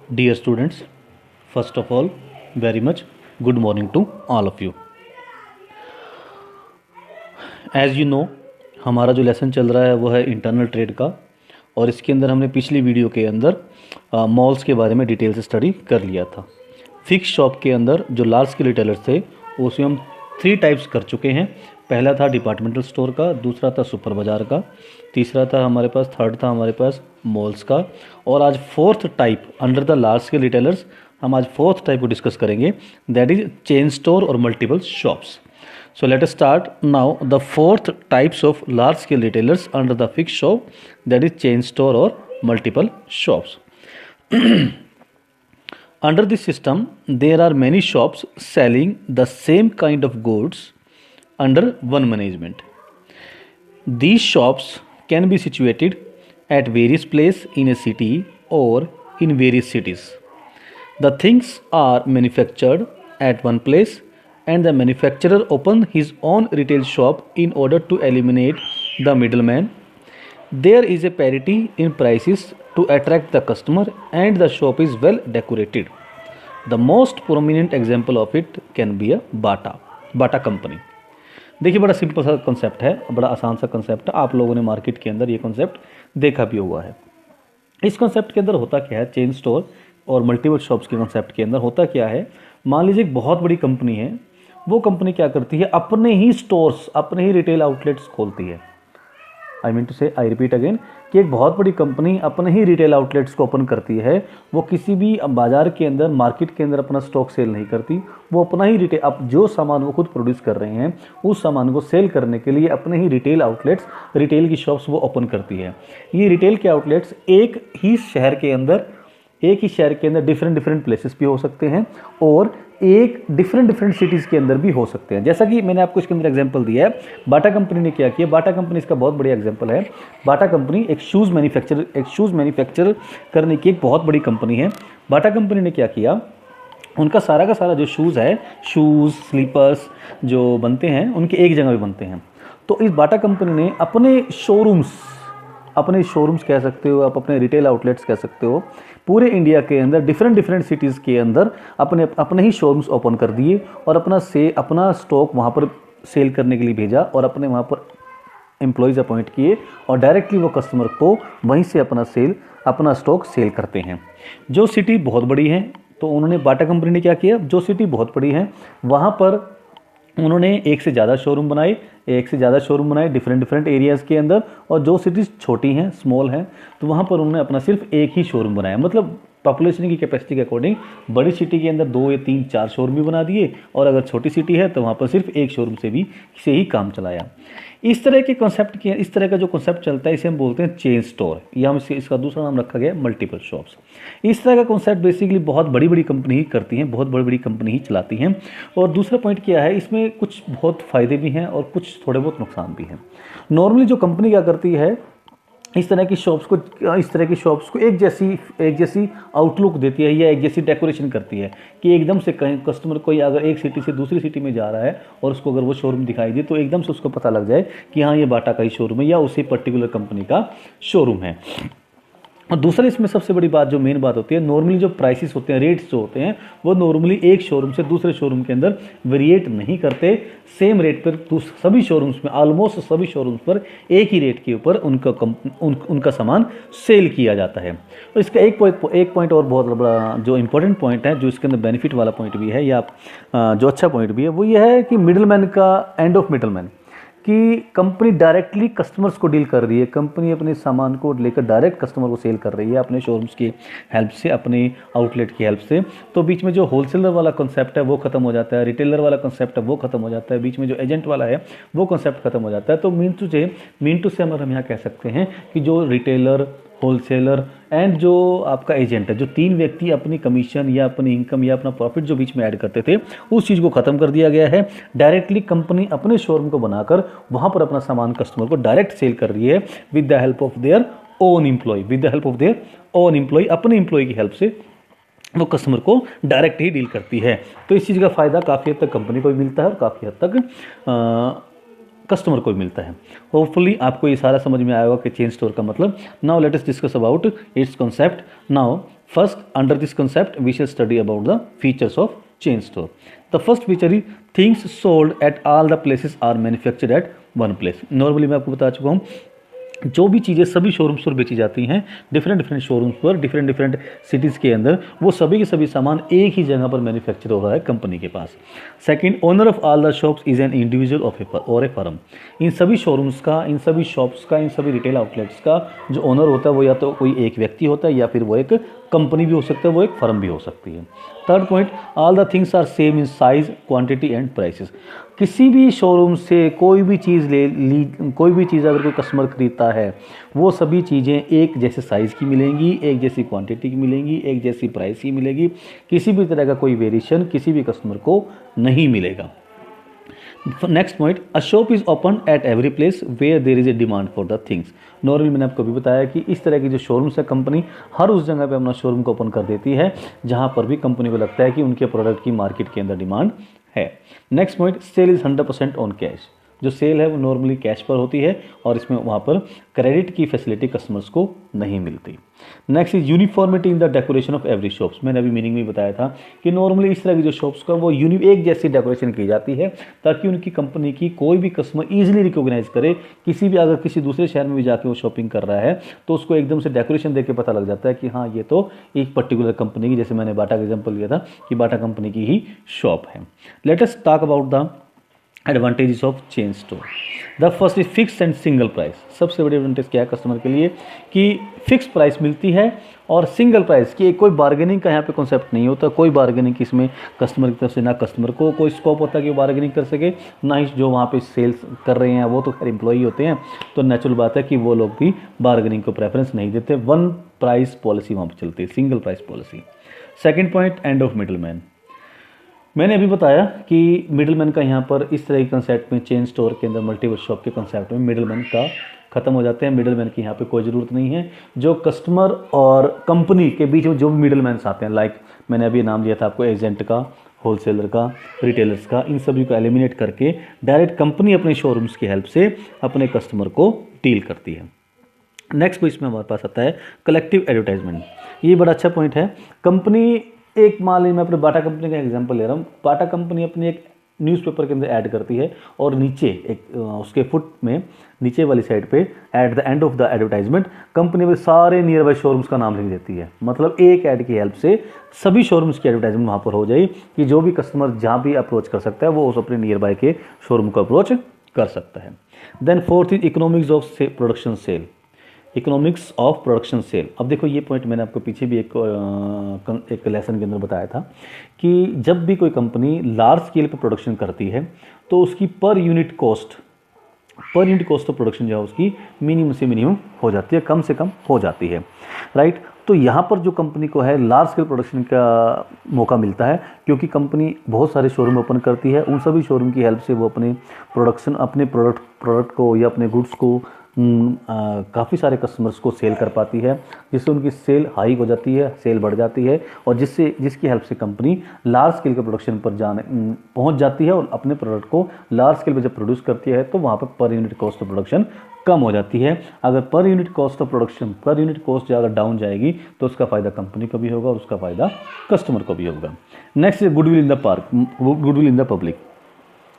Dear students, first of all, very much good morning to all of you. As you know, हमारा जो lesson चल रहा है वो है इंटरनल ट्रेड का। और इसके अंदर हमने पिछली वीडियो के अंदर मॉल्स के बारे में डिटेल से स्टडी कर लिया था। फिक्स शॉप के अंदर जो लार्ज स्केल रिटेलर्स थे उसमें हम 3 टाइप्स कर चुके हैं। पहला था डिपार्टमेंटल स्टोर का, दूसरा था सुपर बाज़ार का, तीसरा था हमारे पास, थर्ड था हमारे पास मॉल्स का। और आज fourth type under the large scale retailers, हम आज फोर्थ टाइप को डिस्कस करेंगे, दैट इज चेन स्टोर और multiple shops. So let us start now the fourth types of large scale retailers under the fixed shop, that is chain store or multiple shops. Under this system there are many shops selling the same kind of goods under one management. These shops can be situated at various places in a city or in various cities. The things are manufactured at one place and the manufacturer open his own retail shop in order to eliminate the middleman. There is a parity in prices to attract the customer and the shop is well decorated. The most prominent example of it can be a Bata company. देखिए, बड़ा simple सा concept है, बड़ा आसान सा concept है। आप लोगों ने मार्केट के अंदर ये कॉन्सेप्ट देखा भी हुआ है। इस कॉन्सेप्ट के अंदर होता क्या है, चेन स्टोर और मल्टीपल शॉप्स के कॉन्सेप्ट के अंदर होता क्या है, मान लीजिए एक बहुत बड़ी कंपनी है, वो कंपनी क्या करती है, अपने ही स्टोर्स, अपने ही रिटेल आउटलेट्स खोलती है। आई रिपीट अगेन कि एक बहुत बड़ी कंपनी अपने ही रिटेल आउटलेट्स को ओपन करती है। वो किसी भी बाजार के अंदर, मार्केट के अंदर अपना स्टॉक सेल नहीं करती। वो अपना ही रिटेल, अब जो सामान वो खुद प्रोड्यूस कर रहे हैं उस सामान को सेल करने के लिए अपने ही रिटेल आउटलेट्स, रिटेल की शॉप्स वो ओपन करती है। ये रिटेल के आउटलेट्स एक ही शहर के अंदर डिफरेंट प्लेसेस भी हो सकते हैं और एक डिफरेंट सिटीज़ के अंदर भी हो सकते हैं। जैसा कि मैंने आपको इसके अंदर एग्जांपल दिया है, बाटा कंपनी ने क्या किया, बाटा कंपनी इसका बहुत बढ़िया एग्जांपल है। बाटा कंपनी एक शूज़ मैन्युफैक्चर करने की एक बहुत बड़ी कंपनी है। बाटा कंपनी ने क्या किया, उनका सारा का सारा जो शूज़ है, शूज़ स्लीपर्स जो बनते हैं उनके एक जगह पे बनते हैं। तो इस बाटा कंपनी ने अपने शोरूम्स कह सकते हो आप, अपने रिटेल आउटलेट्स कह सकते हो, पूरे इंडिया के अंदर डिफरेंट सिटीज़ के अंदर अपने ही शोरूम्स ओपन कर दिए और अपना स्टॉक वहाँ पर सेल करने के लिए भेजा और अपने वहाँ पर एम्प्लॉयज़ अपॉइंट किए और डायरेक्टली वो कस्टमर को वहीं से अपना स्टॉक सेल करते हैं। जो सिटी बहुत बड़ी है, तो उन्होंने, बाटा कंपनी ने क्या किया, जो सिटी बहुत बड़ी है वहाँ पर उन्होंने एक से ज़्यादा शोरूम बनाए डिफरेंट एरियाज़ के अंदर। और जो सिटीज़ छोटी हैं, स्मॉल हैं, तो वहाँ पर उन्होंने अपना सिर्फ एक ही शोरूम बनाया। मतलब पॉपुलेशन की कैपेसिटी के अकॉर्डिंग बड़ी सिटी के अंदर 2 या 3 4 शोरूम भी बना दिए और अगर छोटी सिटी है तो वहाँ पर सिर्फ एक शोरूम से ही काम चलाया। इस तरह का जो कॉन्सेप्ट चलता है इसे हम बोलते हैं चेन स्टोर, या हम इसका दूसरा नाम रखा गया मल्टीपल शॉप्स। इस तरह का कॉन्सेप्ट बेसिकली बहुत बड़ी कंपनी ही करती हैं, बहुत बड़ी कंपनी ही चलाती हैं। और दूसरा पॉइंट क्या है, इसमें कुछ बहुत फ़ायदे भी हैं और कुछ थोड़े बहुत नुकसान भी हैं। नॉर्मली जो कंपनी क्या करती है, इस तरह की शॉप्स को एक जैसी आउटलुक देती है या एक जैसी डेकोरेशन करती है कि एकदम से कहीं कस्टमर कोई अगर एक सिटी से दूसरी सिटी में जा रहा है और उसको अगर वो शोरूम दिखाई दे तो एकदम से उसको पता लग जाए कि हाँ, ये बाटा का ही शोरूम है या उसी पर्टिकुलर कंपनी का शोरूम है। और दूसरा इसमें सबसे बड़ी बात, जो मेन बात होती है, नॉर्मली जो प्राइसेस होते हैं, रेट्स जो होते हैं, वो नॉर्मली एक शोरूम से दूसरे शोरूम के अंदर वेरिएट नहीं करते। सेम रेट पर सभी शोरूम्स में, ऑलमोस्ट सभी शोरूम्स पर एक ही रेट के ऊपर उनका सामान सेल किया जाता है। तो इसका एक पॉइंट और बहुत बड़ा जो इंपॉर्टेंट पॉइंट है, जो इसके अंदर बेनिफिट वाला पॉइंट भी है या जो अच्छा पॉइंट भी है, वो ये है कि एंड ऑफ मिडलमैन कि कंपनी डायरेक्टली कस्टमर्स को डील कर रही है। कंपनी अपने सामान को लेकर डायरेक्ट कस्टमर को सेल कर रही है अपने शोरूम्स की हेल्प से, अपने आउटलेट की हेल्प से। तो बीच में जो होलसेलर वाला कॉन्सेप्ट है वो खत्म हो जाता है, रिटेलर वाला कॉन्सेप्ट है वो खत्म हो जाता है, बीच में जो एजेंट वाला है वो कॉन्सेप्ट खत्म हो जाता है। तो मीन टू से हम यहाँ कह सकते हैं कि जो रिटेलर, होलसेलर एंड जो आपका एजेंट है, जो 3 व्यक्ति अपनी कमीशन या अपनी इनकम या अपना प्रॉफिट जो बीच में ऐड करते थे, उस चीज़ को ख़त्म कर दिया गया है। डायरेक्टली कंपनी अपने शोरूम को बनाकर वहाँ पर अपना सामान कस्टमर को डायरेक्ट सेल कर रही है with the help of their own employ, अपने एम्प्लॉय की हेल्प से वो कस्टमर को डायरेक्ट ही डील करती है। तो इस चीज़ का फ़ायदा काफ़ी हद तक कंपनी को भी मिलता है और काफ़ी हद तक कस्टमर को मिलता है। होपफुली आपको ये सारा समझ में आएगा कि चेन स्टोर का मतलब। Now let us discuss about it's concept. Now First, under this concept, we shall study about the features of chain store. The first feature is things sold at all the places are manufactured at one place. Normally मैं आपको बता चुका हूँ, जो भी चीज़ें सभी showrooms पर बेची जाती हैं, डिफरेंट शोरूम्स पर, डिफरेंट सिटीज़ के अंदर, वो सभी के सभी सामान एक ही जगह पर मैन्युफैक्चर हो रहा है कंपनी के पास. Second, owner of all the shops is an individual और ए फर्म. इन सभी शोरूम्स का, इन सभी शॉप्स का, इन सभी रिटेल आउटलेट्स का जो ओनर होता है वो या तो कोई एक व्यक्ति होता है या फिर वो एक कंपनी भी हो सकता है, वो एक फर्म भी हो सकती है. Third point, all the things are same in size, quantity and prices. किसी भी शोरूम से कोई भी चीज़ कोई भी चीज़ अगर कोई कस्टमर खरीदता है, वो सभी चीज़ें एक जैसे साइज़ की मिलेंगी, एक जैसी क्वांटिटी की मिलेंगी, एक जैसी प्राइस की मिलेगी. किसी भी तरह का कोई वेरिएशन किसी भी कस्टमर को नहीं मिलेगा. Next point, a shop is open at every place where there is a demand for the things. Normally मैंने आपको भी बताया कि इस तरह की जो शोरूम्स है, कंपनी हर उस जगह पे अपना शोरूम को ओपन कर देती है जहां पर भी कंपनी को लगता है कि उनके प्रोडक्ट की मार्केट के अंदर डिमांड है. Next point, sale is 100% on cash. जो सेल है वो नॉर्मली कैश पर होती है और इसमें वहाँ पर क्रेडिट की फैसिलिटी कस्टमर्स को नहीं मिलती. Next is uniformity in the decoration of every shops. मैंने अभी मीनिंग में बताया था कि नॉर्मली इस तरह की जो शॉप्स का वो एक जैसी डेकोरेशन की जाती है ताकि उनकी कंपनी की कोई भी कस्टमर ईजिली रिकॉग्नाइज करे. किसी भी अगर किसी दूसरे शहर में भी जाके वो शॉपिंग कर रहा है तो उसको एकदम से डेकोरेशन देख के पता लग जाता है कि हाँ ये तो एक पर्टिकुलर कंपनी की, जैसे मैंने बाटा का एग्जाम्पल लिया था कि बाटा कंपनी की ही शॉप है. Let us talk about the advantages of chain store. The first is fix and single price. सबसे बड़ी एडवांटेज क्या है कस्टमर के लिए कि फिक्स प्राइस मिलती है और सिंगल प्राइस की. कोई बार्गेनिंग का यहाँ पे कॉन्सेप्ट नहीं होता, कोई बार्गेनिंग की इसमें कस्टमर की तरफ से ना कस्टमर को कोई स्कोप होता है कि वो बार्गेनिंग कर सके, ना ही जो वहाँ पे सेल्स कर रहे हैं वो तो खैर एम्प्लॉई होते हैं, तो नेचुरल बात है कि वो लोग भी बार्गेनिंग को प्रेफरेंस नहीं देते. वन प्राइस पॉलिसी वहाँ पर चलती है, single price policy. Second point, end of middle man. मैंने अभी बताया कि मिडलमैन का यहाँ पर इस तरह के कंसेप्ट में, चेन स्टोर के अंदर मल्टीपल शॉप के कंसेप्ट में मिडलमैन का खत्म हो जाते हैं. मिडलमैन की यहाँ पे कोई ज़रूरत नहीं है. जो कस्टमर और कंपनी के बीच में जो भी मिडलमैन्स आते हैं, लाइक मैंने अभी नाम दिया था आपको एजेंट का, होलसेलर का, रिटेलर्स का, इन सभी को एलिमिनेट करके डायरेक्ट कंपनी अपने शोरूम्स की हेल्प से अपने कस्टमर को डील करती है. नेक्स्ट को इसमें हमारे पास आता है कलेक्टिव एडवर्टाइजमेंट. ये बड़ा अच्छा पॉइंट है. कंपनी एक, मान लीजिए मैं अपने बाटा कंपनी का एग्जांपल ले रहा हूँ. बाटा कंपनी अपनी एक न्यूज़पेपर के अंदर ऐड करती है और नीचे एक उसके फुट में नीचे वाली साइड पे at the end of the advertisement company में सारे नियर बाय शोरूम्स का नाम लिख देती है. मतलब एक ऐड की हेल्प से सभी शोरूम्स की एडवर्टाइजमेंट वहाँ पर हो जाए कि जो भी कस्टमर जहाँ भी अप्रोच कर सकता है वो उस अपने नियर बाय के शोरूम को अप्रोच कर सकता है. Then fourth is economics of production sale. Economics of production sale. अब देखो ये पॉइंट मैंने आपको पीछे भी एक लेसन के अंदर बताया था कि जब भी कोई कंपनी लार्ज स्केल पर प्रोडक्शन करती है तो उसकी पर यूनिट कॉस्ट ऑफ प्रोडक्शन जो है उसकी मिनिमम से मिनिमम हो जाती है, कम से कम हो जाती है, राइट. तो यहाँ पर जो कंपनी को है लार्ज स्केल प्रोडक्शन का मौका मिलता है क्योंकि कंपनी बहुत सारे शोरूम ओपन करती है. उन सभी शोरूम की हेल्प से वो अपने प्रोडक्ट को या अपने गुड्स को काफ़ी सारे कस्टमर्स को सेल कर पाती है, जिससे उनकी सेल हाई हो जाती है, सेल बढ़ जाती है और जिसकी हेल्प से कंपनी लार्ज स्केल के प्रोडक्शन पर पहुंच जाती है और अपने प्रोडक्ट को लार्ज स्केल पर जब प्रोड्यूस करती है तो वहाँ पर यूनिट कॉस्ट ऑफ प्रोडक्शन कम हो जाती है. अगर पर यूनिट कॉस्ट अगर डाउन जाएगी तो उसका फ़ायदा कंपनी को भी होगा और उसका फ़ायदा कस्टमर को भी होगा. Next goodwill in the public.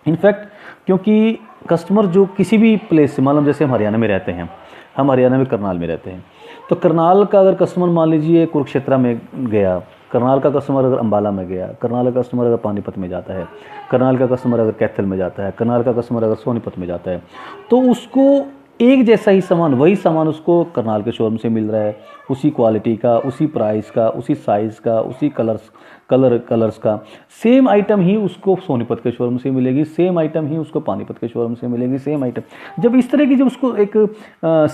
In fact क्योंकि कस्टमर जो किसी भी प्लेस से, मतलब जैसे हम हरियाणा में रहते हैं, हम हरियाणा में करनाल में रहते हैं, तो करनाल का अगर कस्टमर मान लीजिए कुरुक्षेत्र में गया, करनाल का कस्टमर अगर अंबाला में गया, करनाल का कस्टमर अगर पानीपत में जाता है, करनाल का कस्टमर अगर कैथल में जाता है, करनाल का कस्टमर अगर सोनीपत में जाता है, तो उसको एक जैसा ही सामान, वही सामान उसको करनाल के शोरूम से मिल रहा है, उसी क्वालिटी का, उसी प्राइस का, उसी साइज़ का, उसी कलर्स का. सेम आइटम ही उसको सोनीपत के शोरूम से मिलेगी, सेम आइटम ही उसको पानीपत के शोरूम से मिलेगी, सेम आइटम. जब इस तरह की जब उसको एक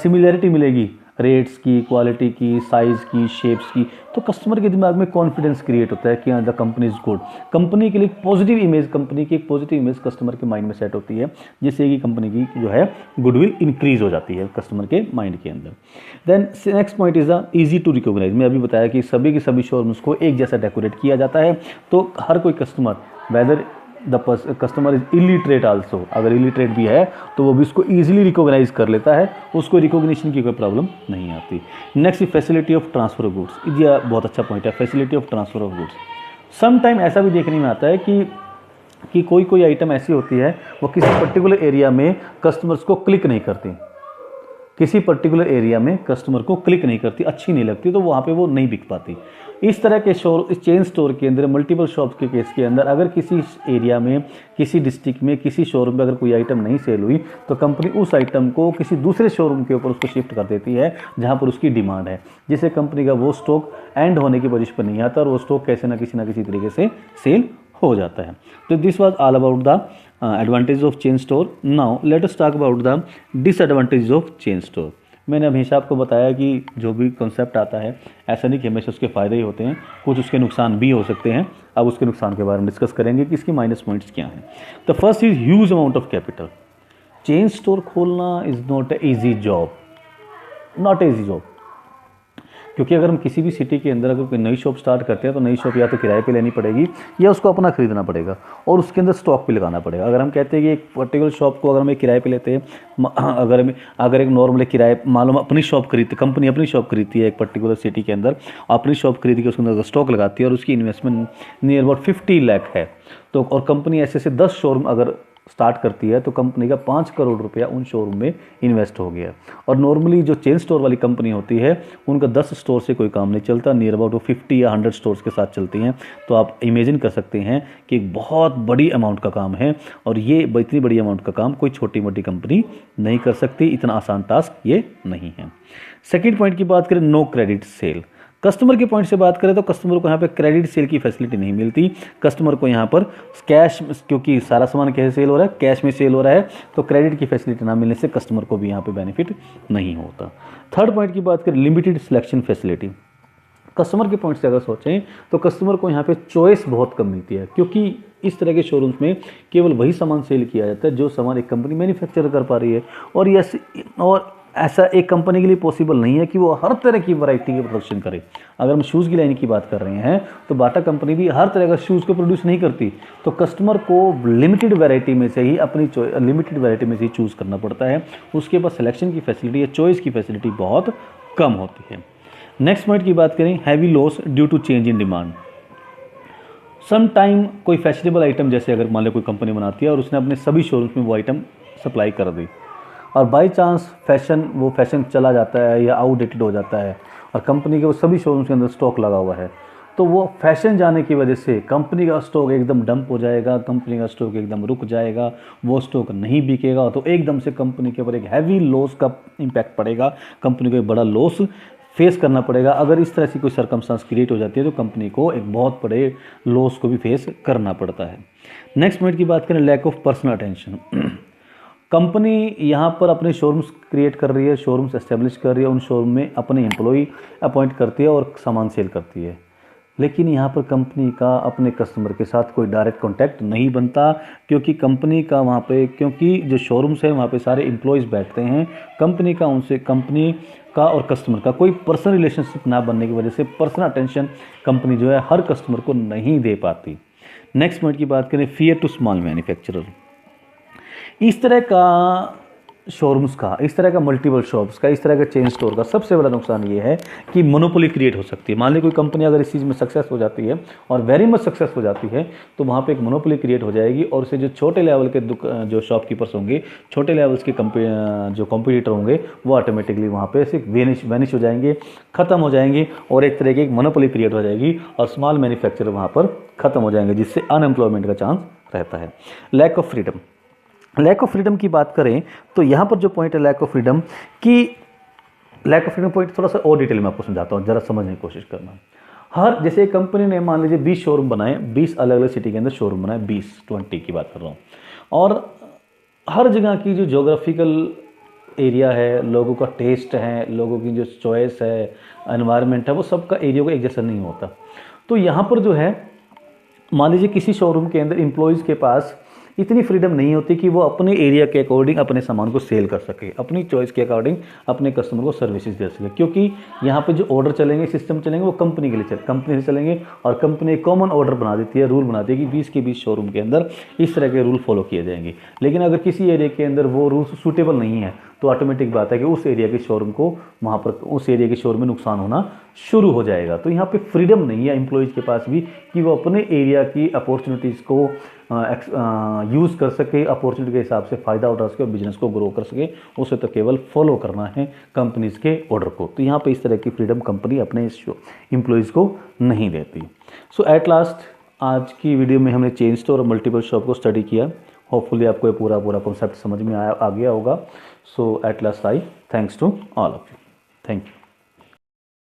सिमिलैरिटी मिलेगी रेट्स की, क्वालिटी की, साइज़ की, शेप्स की, तो कस्टमर के दिमाग में कॉन्फिडेंस क्रिएट होता है कि हाँ the company is good. Company के लिए पॉजिटिव इमेज, कंपनी की एक पॉजिटिव इमेज कस्टमर के माइंड में सेट होती है, जिससे कि कंपनी की जो है गुडविल इंक्रीज हो जाती है कस्टमर के माइंड के अंदर. Then next point is the easy to recognise. मैं अभी बताया कि सभी के सभी शोरूम्स को एक जैसा डेकोरेट किया जाता है, तो हर कोई customer whether the customer is illiterate also, अगर इलिटरेट भी है तो वो भी उसको ईजिली रिकॉग्नाइज कर लेता है, उसको रिकॉग्निशन की कोई प्रॉब्लम नहीं आती। Next, facility of transfer of goods, ये बहुत अच्छा पॉइंट है, facility of transfer of goods. Some time ऐसा भी देखने में आता है कि कोई आइटम ऐसी होती है वो किसी पर्टिकुलर एरिया में कस्टमर्स को क्लिक नहीं करती, किसी पर्टिकुलर एरिया में कस्टमर को क्लिक नहीं करती, अच्छी नहीं लगती, तो वहाँ पे वो नहीं बिक पाती। इस तरह के इस चेन स्टोर के अंदर, मल्टीपल शॉप्स के केस के अंदर, अगर किसी एरिया में, किसी डिस्ट्रिक्ट में, किसी शोरूम में अगर कोई आइटम नहीं सेल हुई तो कंपनी उस आइटम को किसी दूसरे शोरूम के ऊपर उसको शिफ्ट कर देती है जहाँ पर उसकी डिमांड है, जिससे कंपनी का वो स्टॉक एंड होने की पोजीशन पर नहीं आता और वो स्टॉक कैसे ना किसी तरीके से सेल हो जाता है। तो this was all about the advantage of chain store. Now let us talk about the disadvantage of chain store. मैंने हमेशा आपको बताया कि जो भी कॉन्सेप्ट आता है ऐसा नहीं कि हमेशा उसके फ़ायदे ही होते हैं, कुछ उसके नुकसान भी हो सकते हैं। अब उसके नुकसान के बारे में डिस्कस करेंगे कि इसकी माइनस पॉइंट्स क्या हैं। The first is huge amount of capital. Chain store खोलना is not a easy job, not a easy job, क्योंकि अगर हम किसी भी सिटी के अंदर अगर कोई नई शॉप स्टार्ट करते हैं तो नई शॉप या तो किराए पे लेनी पड़ेगी या उसको अपना खरीदना पड़ेगा और उसके अंदर स्टॉक भी लगाना पड़ेगा। अगर हम कहते हैं कि एक पर्टिकुलर शॉप को अगर हम एक किराए पे लेते हैं, अगर एक नॉर्मल किराए, मालूम अपनी शॉप खरीदती, कंपनी अपनी शॉप खरीदती है एक पर्टिकुलर सिटी के अंदर, अपनी शॉप खरीद के उसके अंदर स्टॉक लगाती है और उसकी इन्वेस्टमेंट नियर अबाउट 50 लाख है, तो और कंपनी ऐसे 10 शोरूम अगर स्टार्ट करती है तो कंपनी का 5 करोड़ रुपया उन शोरूम में इन्वेस्ट हो गया। और नॉर्मली जो चेन स्टोर वाली कंपनी होती है उनका 10 स्टोर से कोई काम नहीं चलता, नियर अबाउट वो 50 या 100 स्टोर्स के साथ चलती हैं। तो आप इमेजिन कर सकते हैं कि एक बहुत बड़ी अमाउंट का काम है और ये इतनी बड़ी अमाउंट का काम कोई छोटी मोटी कंपनी नहीं कर सकती, इतना आसान टास्क ये नहीं है। सेकेंड पॉइंट की बात करें, नो क्रेडिट सेल। कस्टमर के पॉइंट से बात करें तो कस्टमर को यहाँ पे क्रेडिट सेल की फैसिलिटी नहीं मिलती। कस्टमर को यहाँ पर कैश, क्योंकि सारा सामान कैसे सेल हो रहा है, कैश में सेल हो रहा है, तो क्रेडिट की फैसिलिटी ना मिलने से कस्टमर को भी यहाँ पे बेनिफिट नहीं होता। थर्ड पॉइंट की बात करें, लिमिटेड सिलेक्शन फैसिलिटी। कस्टमर के पॉइंट से अगर सोचें तो कस्टमर को यहाँ पे चॉइस बहुत कम मिलती है, क्योंकि इस तरह के शोरूम्स में केवल वही सामान सेल किया जाता है जो सामान एक कंपनी मैन्युफैक्चर कर पा रही है। और ऐसा एक कंपनी के लिए पॉसिबल नहीं है कि वो हर तरह की वैरायटी के प्रोडक्शन करे। अगर हम शूज़ की लाइन की बात कर रहे हैं तो बाटा कंपनी भी हर तरह का शूज़ को प्रोड्यूस नहीं करती, तो कस्टमर को लिमिटेड वैरायटी में से ही लिमिटेड वैरायटी में से ही चूज़ करना पड़ता है। उसके पास सिलेक्शन की फैसिलिटी या चॉइस की फैसिलिटी बहुत कम होती है। नेक्स्ट पॉइंट की बात करें, heavy loss due to change in demand. Some time कोई फैशनेबल आइटम, जैसे अगर मान लो कोई कंपनी बनाती है और उसने अपने सभी शोरूम्स में वो आइटम सप्लाई कर दी और बाई चांस वो फैशन चला जाता है या आउटडेटेड हो जाता है और कंपनी के वो सभी शोरूम्स के अंदर स्टॉक लगा हुआ है, तो वो फैशन जाने की वजह से कंपनी का स्टॉक एकदम डंप हो जाएगा, कंपनी का स्टॉक एकदम रुक जाएगा, वो स्टॉक नहीं बिकेगा, तो एकदम से कंपनी के ऊपर एक हैवी लॉस का इम्पैक्ट पड़ेगा, कंपनी को एक बड़ा लॉस फेस करना पड़ेगा। अगर इस तरह से कोई सर्कमस्टांस क्रिएट हो जाती है तो कंपनी को एक बहुत बड़े लॉस को भी फेस करना पड़ता है। नेक्स्ट पॉइंट की बात करें, lack of personal attention. Company यहाँ पर अपने शोरूम्स क्रिएट कर रही है, शोरूम्स एस्टेब्लिश कर रही है, उन शोरूम में अपने एम्प्लॉय अपॉइंट करती है और सामान सेल करती है, लेकिन यहाँ पर कंपनी का अपने कस्टमर के साथ कोई डायरेक्ट कांटेक्ट नहीं बनता, क्योंकि कंपनी का वहाँ पे, क्योंकि जो शोरूम्स है वहाँ पे सारे एम्प्लॉयज़ बैठते हैं, कंपनी का और कस्टमर का कोई पर्सनल रिलेशनशिप ना बनने की वजह से पर्सनल अटेंशन कंपनी जो है हर कस्टमर को नहीं दे पाती। नेक्स्ट पॉइंट की बात करें, फियर टू स्मॉल मैन्युफैक्चरर। इस तरह का शोरूम्स का, इस तरह का मल्टीपल शॉप्स का, इस तरह का चेन स्टोर का सबसे बड़ा नुकसान ये है कि मोनोपोली क्रिएट हो सकती है। मान ली कोई कंपनी अगर इस चीज़ में सक्सेस हो जाती है और वेरी मच सक्सेस हो जाती है तो वहाँ पे एक मोनोपोली क्रिएट हो जाएगी और उससे जो छोटे लेवल के जो शॉपकीपर्स होंगे, छोटे लेवल्स के जो कॉम्पिटिटर होंगे, वो ऑटोमेटिकली वहाँ पे से वैनिश हो जाएंगे, ख़त्म हो जाएंगे और एक तरह की एक मोनोपोली क्रिएट हो जाएगी और स्मॉल मैन्युफैक्चरर वहाँ पर ख़त्म हो जाएंगे, जिससे अनएम्प्लॉयमेंट का चांस रहता है। Lack of freedom. Lack of freedom की बात करें तो यहाँ पर जो पॉइंट है लैक ऑफ फ्रीडम पॉइंट थोड़ा सा और डिटेल में आपको समझाता हूँ, ज़रा समझने की कोशिश करना। जैसे एक कंपनी ने मान लीजिए 20 शोरूम बनाए, 20 अलग अलग सिटी के अंदर शोरूम बनाए, 20 की बात कर रहा हूँ, और हर जगह की जो जोग्राफिकल एरिया है, लोगों का टेस्ट है, लोगों की जो चॉइस है, एनवायरनमेंट है, वो सबका एरिया को एक जैसा नहीं होता। तो यहाँ पर जो है मान लीजिए किसी शोरूम के अंदर एम्प्लॉयज़ के पास इतनी फ्रीडम नहीं होती कि वो अपने एरिया के अकॉर्डिंग अपने सामान को सेल कर सके, अपनी चॉइस के अकॉर्डिंग अपने कस्टमर को सर्विसेज दे सके। क्योंकि यहाँ पे जो ऑर्डर चलेंगे, सिस्टम चलेंगे, वो कंपनी के लिए कंपनी से चलेंगे, और कंपनी एक कॉमन ऑर्डर बना देती है, रूल बनाती है कि 20 के 20 शोरूम के अंदर इस तरह के रूल फॉलो किए जाएंगे। लेकिन अगर किसी एरिया के अंदर वो रूल्स सूटेबल नहीं है तो ऑटोमेटिक बात है कि उस एरिया के शोरूम को वहाँ पर उस एरिया के शोरूम में नुकसान होना शुरू हो जाएगा। तो यहाँ पे फ्रीडम नहीं है एम्प्लॉयज़ के पास भी कि वो अपने एरिया की अपॉर्चुनिटीज़ को यूज़ कर सके, अपॉर्चुनिटी के हिसाब से फ़ायदा उठा सके और बिजनेस को ग्रो कर सके। उसे तो केवल फॉलो करना है कंपनीज़ के ऑर्डर को। तो यहाँ पे इस तरह की फ्रीडम कंपनी अपने एम्प्लॉयज़ को नहीं देती। सो एट लास्ट आज की वीडियो में हमने चेन स्टोर और मल्टीपल शॉप को स्टडी किया। होपफुली आपको ये पूरा कॉन्सेप्ट समझ में आ गया होगा। So at last I thanks to all of you. Thank you.